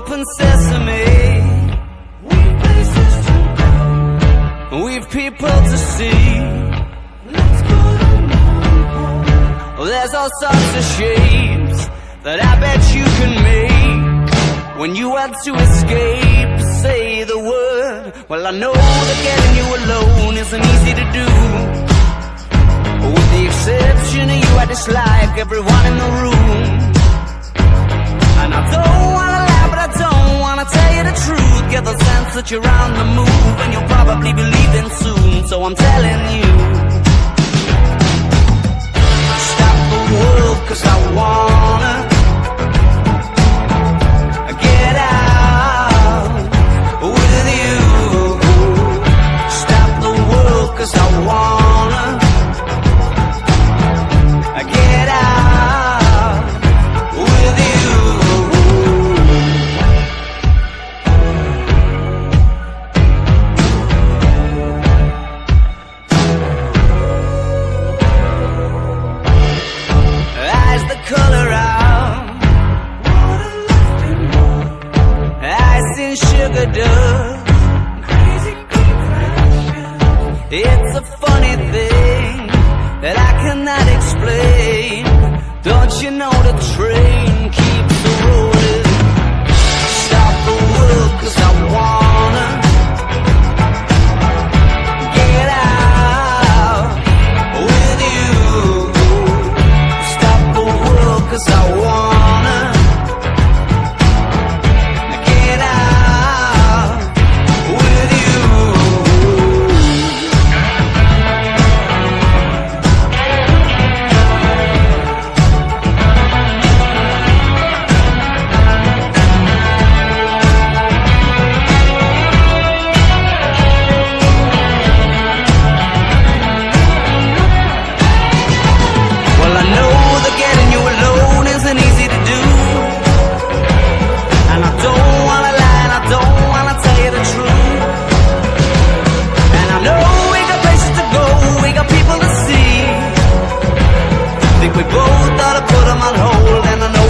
open sesame. We've places to go, we've people to see. Let's go to Mount. There's all sorts of shapes that I bet you can make when you want to escape. Say the word. Well, I know that getting you alone isn't easy to do. With the exception of you, I dislike everyone in the room. And I don't wanna lie, but I don't wanna tell you the truth. Get the sense that you're on the move, and you'll probably be leaving soon. So I'm telling you, stop the world, 'cause I wanna get out with you. Stop the world, 'cause I wanna get out with you. Eyes that color out, ice and sugar dust, crazy compression. It's a funny thing that I cannot explain. Don't you know the train keeps rolling? Stop the world, 'cause I wanna get out with you. Stop the world, 'cause I wanna get out with you. Well, I know that getting you alone isn't easy to do. And I don't wanna lie, and I don't wanna tell you the truth. And I know we got places to go, we got people to see. Think we both ought to put them on hold, and I know